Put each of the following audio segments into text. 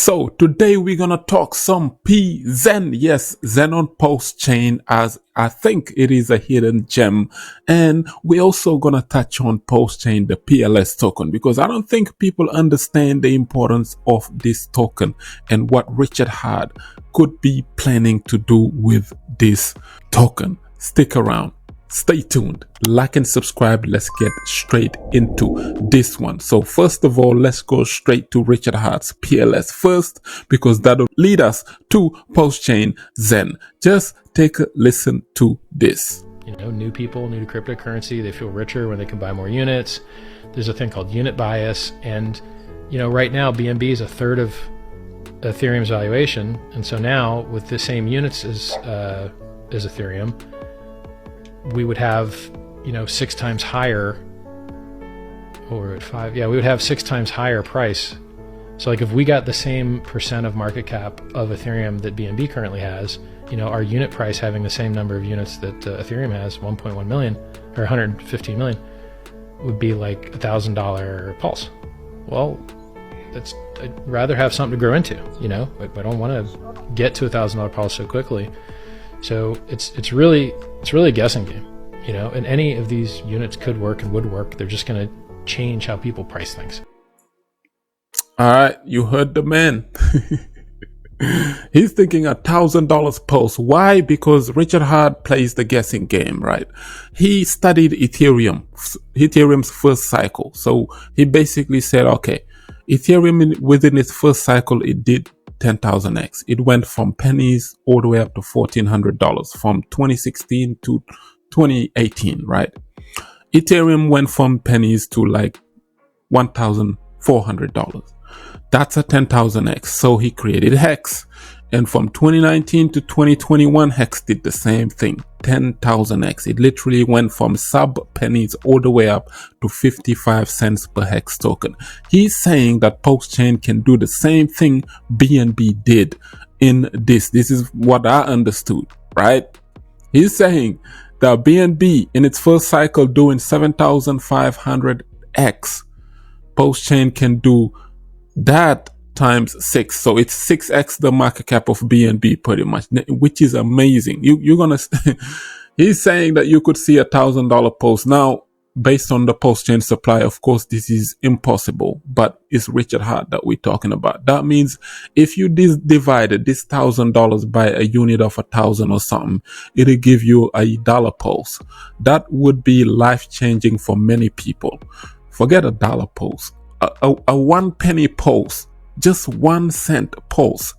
So today we're gonna talk some Pxen. Yes, Xen on Postchain, as I think it is a hidden gem. And we're also gonna touch on Postchain, the PLS token, because I don't think people understand the importance of this token and what Richard Hart could be planning to do with this token. Stick around. Stay tuned, like and subscribe. Let's get straight into this one. So first of all, let's go straight to Richard Hart's PLS first, because that'll lead us to Postchain Xen. Just take a listen to this. You know, new people, new to cryptocurrency, they feel richer when they can buy more units. There's a thing called unit bias. And, you know, right now BNB is a third of Ethereum's valuation. And so now with the same units as Ethereum, we would have, you know, 6 times higher, or at 5, yeah, we would have 6 times higher price. So like if we got the same percent of market cap of Ethereum that BNB currently has, you know, our unit price having the same number of units that Ethereum has, 1.1 million or 115 million, would be like $1,000 Pulse. Well, I'd rather have something to grow into, you know. I don't want to get to $1,000 Pulse so quickly. So it's really a guessing game, you know, and any of these units could work and would work. They're just going to change how people price things. All right, you heard the man. He's thinking $1,000 Pulse. Why? Because Richard Hart plays the guessing game, right? He studied Ethereum's first cycle. So he basically said, okay, Ethereum within its first cycle, it did 10,000x. It went from pennies all the way up to $1,400 from 2016 to 2018, right? Ethereum went from pennies to like $1,400. That's a 10,000x. So he created Hex. And from 2019 to 2021, Hex did the same thing, 10,000x. It literally went from sub pennies all the way up to 55 cents per Hex token. He's saying that Postchain can do the same thing BNB did in this. This is what I understood, right? He's saying that BNB in its first cycle doing 7,500x, Postchain can do that times 6, so it's 6x the market cap of BNB pretty much, which is amazing. You're gonna he's saying that you could see $1,000 Post. Now based on the Postchain supply, of course this is impossible, but it's Richard Hart that we're talking about. That means if you divided this $1,000 by a unit of 1,000 or something, it'll give you a dollar Pulse. That would be life-changing for many people. Forget a dollar Pulse, a 1 penny Pulse, just 1 cent Pulse.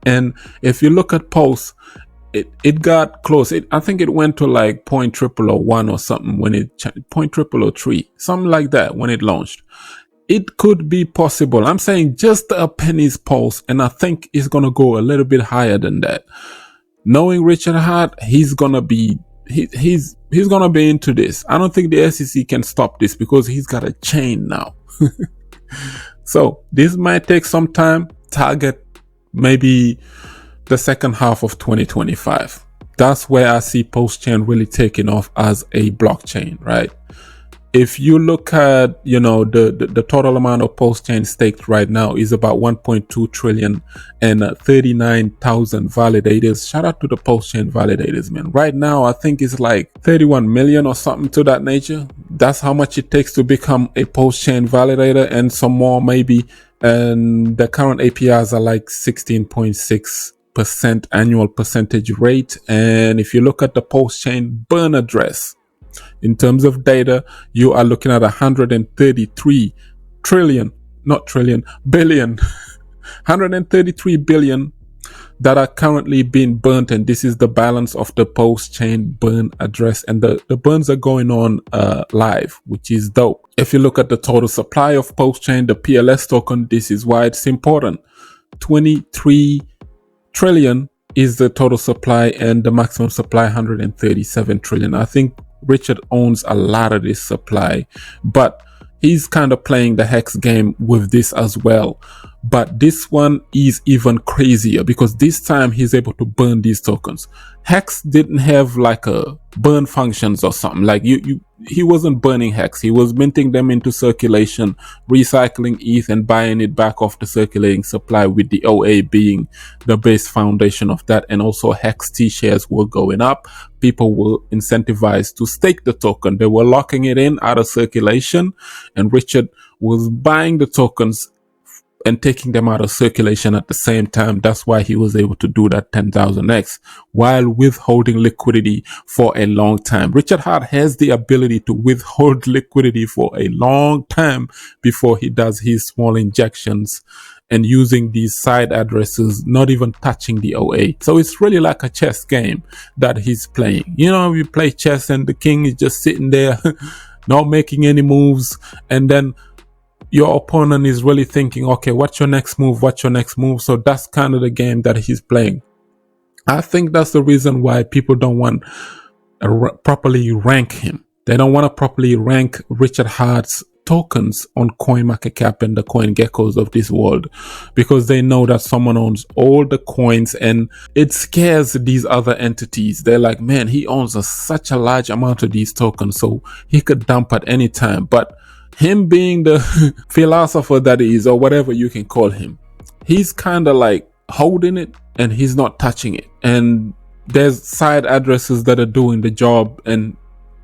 And if you look at Pulse, it got close. I think it went to like 0.0001 or something when it 0.003, something like that when it launched. It could be possible. I'm saying just a penny's Pulse, and I think it's gonna go a little bit higher than that. Knowing Richard Hart, he's gonna be he's gonna be into this. I don't think the SEC can stop this because he's got a chain now. So this might take some time. Target maybe the second half of 2025. That's where I see Postchain really taking off as a blockchain, right? If you look at, you know, the total amount of Postchain staked right now is about 1.2 trillion and 39,000 validators. Shout out to the Postchain validators, man. Right now, I think it's like 31 million or something to that nature. That's how much it takes to become a Postchain validator, and some more maybe. And the current APRs are like 16.6% annual percentage rate. And if you look at the Postchain burn address, in terms of data, you are looking at 133 trillion, not trillion, billion, 133 billion that are currently being burnt. And this is the balance of the Postchain burn address. And the burns are going on live, which is dope. If you look at the total supply of Postchain, the PLS token, this is why it's important. 23 trillion is the total supply, and the maximum supply 137 trillion. I think Richard owns a lot of this supply, but he's kind of playing the Hex game with this as well. But this one is even crazier because this time he's able to burn these tokens. Hex didn't have like a burn functions or something. Like he wasn't burning hex. He was minting them into circulation, recycling ETH and buying it back off the circulating supply, with the OA being the base foundation of that. And also hex T shares were going up. People were incentivized to stake the token. They were locking it in out of circulation, and Richard was buying the tokens and taking them out of circulation at the same time. That's why he was able to do that 10,000x while withholding liquidity for a long time. Richard Hart has the ability to withhold liquidity for a long time before he does his small injections, and using these side addresses, not even touching the OA. So it's really like a chess game that he's playing. You know, you play chess and the king is just sitting there not making any moves, and then your opponent is really thinking, okay, what's your next move? What's your next move? So that's kind of the game that he's playing. I think that's the reason why people don't want to properly rank him. They don't want to properly rank Richard Hart's tokens on CoinMarketCap and the coin geckos of this world, because they know that someone owns all the coins, and it scares these other entities. They're like, man, he owns such a large amount of these tokens, so he could dump at any time. But him being the philosopher that he is, or whatever you can call him, he's kind of like holding it and he's not touching it. And there's side addresses that are doing the job, and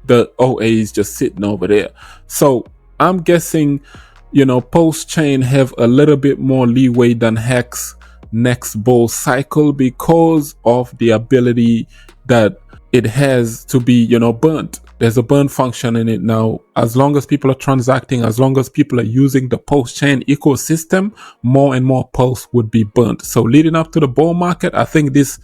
the OA is just sitting over there. So I'm guessing, you know, Postchain have a little bit more leeway than Hex next bull cycle, because of the ability that it has to be, you know, burnt. There's a burn function in it now. As long as people are transacting, as long as people are using the Postchain ecosystem, more and more Pulse would be burnt. So leading up to the bull market, I think this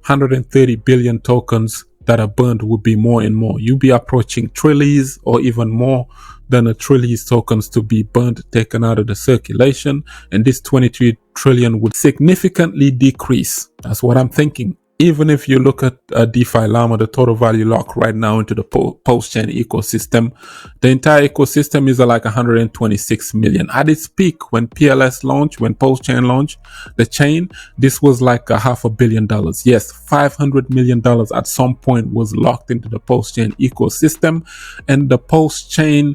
130 billion tokens that are burned would be more and more. You'll be approaching trillions, or even more than a trillion tokens to be burned, taken out of the circulation. And this 23 trillion would significantly decrease. That's what I'm thinking. Even if you look at DeFi Llama, the total value lock right now into the Postchain ecosystem, the entire ecosystem is like 126 million. At its peak, when PLS launched, when Postchain launched the chain, this was like $500 million. Yes, $500 million at some point was locked into the Postchain ecosystem, and the Postchain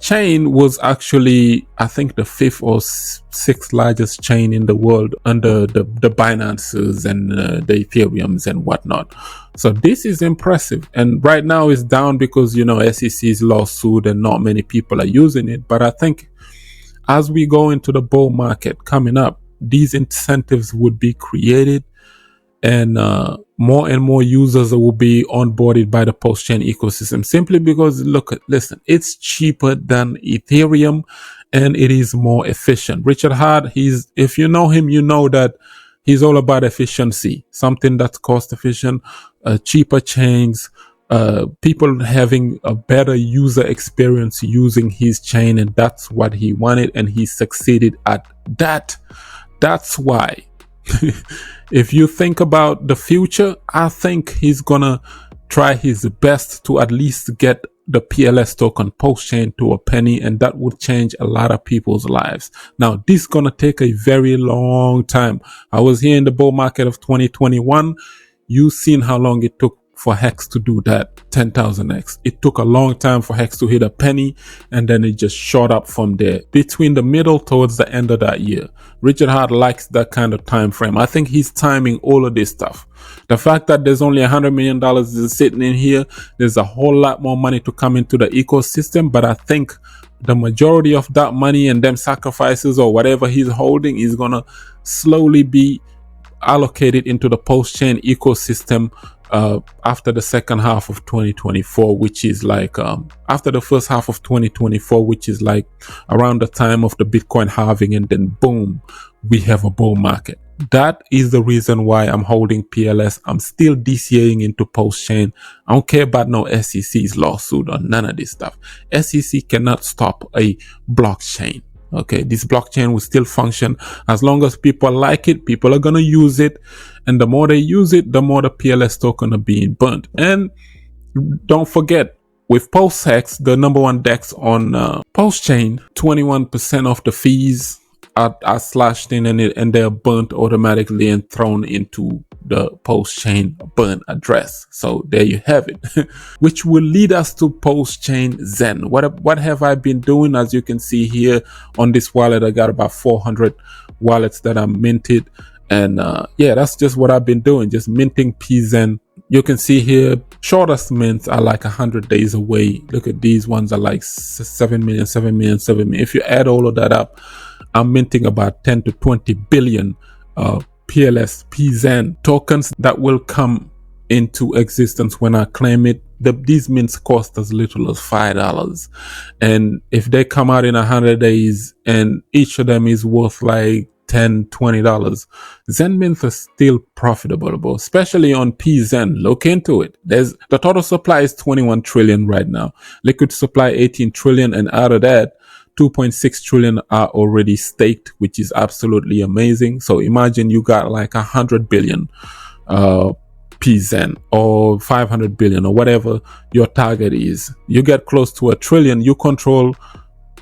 chain was actually, I think, the 5th or 6th largest chain in the world under the Binances and the Ethereums and whatnot. So this is impressive. And right now it's down because, you know, SEC's lawsuit and not many people are using it. But I think as we go into the bull market coming up, these incentives would be created, and more and more users will be onboarded by the Postchain ecosystem, simply because, listen, it's cheaper than Ethereum and it is more efficient. Richard Hart, if you know him, you know that he's all about efficiency, something that's cost efficient, cheaper chains, people having a better user experience using his chain, and that's what he wanted, and he succeeded at that. That's why. If you think about the future, I think he's gonna try his best to at least get the PLS token Postchain to a penny, and that would change a lot of people's lives. Now, this is gonna take a very long time. I was here in the bull market of 2021. You've seen how long it took for Hex to do that 10,000x. It took a long time for Hex to hit a penny, and then it just shot up from there between the middle towards the end of that year. Richard Hart likes that kind of time frame. I think he's timing all of this stuff. The fact that there's only $100 million sitting in here, there's a whole lot more money to come into the ecosystem, but I think the majority of that money and them sacrifices or whatever he's holding is gonna slowly be allocated into the Postchain ecosystem after the second half of 2024, which is like after the first half of 2024, which is like around the time of the Bitcoin halving, and then boom, we have a bull market. That is the reason why I'm holding PLS. I'm still DCAing into Postchain. I don't care about no SEC's lawsuit or none of this stuff. SEC cannot stop a blockchain. Okay, this blockchain will still function as long as people like it. People are going to use it, and the more they use it, the more the PLS token are being burnt. And don't forget, with PostHex, the number one DEX on Postchain, 21% of the fees are slashed in, and they're burnt automatically and thrown into the Postchain burn address. So there you have it, which will lead us to Postchain Xen. What have I been doing? As you can see here on this wallet, I got about 400 wallets that are minted, and yeah, that's just what I've been doing, just minting Pxen. You can see here, shortest mints are like 100 days away. Look at these ones are like 7 million, 7 million, 7 million. If you add all of that up, I'm minting about 10 to 20 billion PLS Pxen tokens that will come into existence when I claim it. These mints cost as little as $5. And if they come out in 100 days and each of them is worth like $10, $20, Xen mints are still profitable, especially on Pxen. Look into it. The total supply is 21 trillion right now. Liquid supply 18 trillion, and out of that, 2.6 trillion are already staked, which is absolutely amazing. So imagine you got like 100 billion Pxen or 500 billion or whatever your target is. You get close to 1 trillion, you control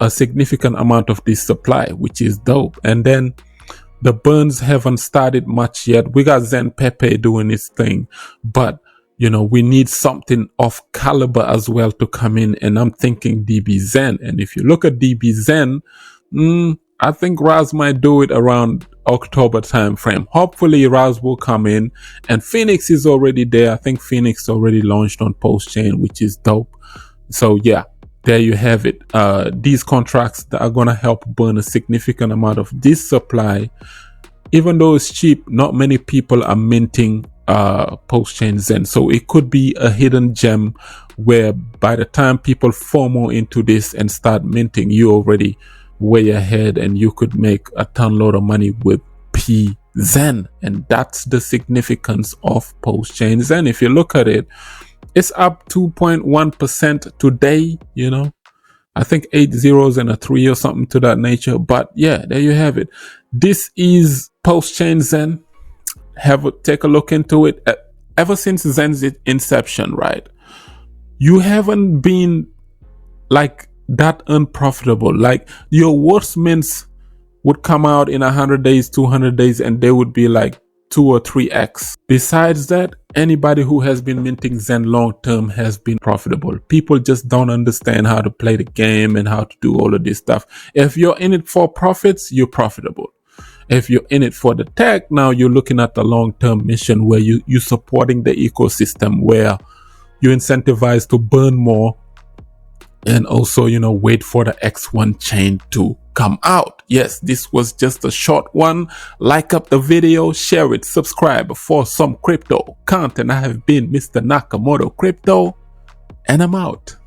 a significant amount of this supply, which is dope. And then the burns haven't started much yet. We got XenPepe doing its thing, but you know, we need something of caliber as well to come in, and I'm thinking dbxen. And if you look at dbxen, I think Raz might do it around October time frame. Hopefully Raz will come in, and Phoenix is already there. I think Phoenix already launched on Postchain, which is dope. So yeah, there you have it. These contracts that are gonna help burn a significant amount of this supply. Even though it's cheap, not many people are minting Postchain Xen. So it could be a hidden gem where by the time people FOMO into this and start minting, you already way ahead and you could make a ton load of money with Pxen. And that's the significance of Postchain Xen. If you look at it, it's up 2.1% today, you know. I think 8 zeros and a 3 or something to that nature. But yeah, there you have it. This is Postchain Xen. Take a look into it. Ever since Xen's inception, right? You haven't been like that unprofitable. Like your worst mints would come out in 100 days, 200 days, and they would be like 2 or 3x. Besides that, anybody who has been minting Xen long term has been profitable. People just don't understand how to play the game and how to do all of this stuff. If you're in it for profits, you're profitable. If you're in it for the tech, now you're looking at the long-term mission where you're supporting the ecosystem, where you incentivize to burn more and also, you know, wait for the X1 chain to come out. Yes, this was just a short one. Like up the video, share it, subscribe for some crypto content. I have been Mr. Nakamoto Crypto, and I'm out.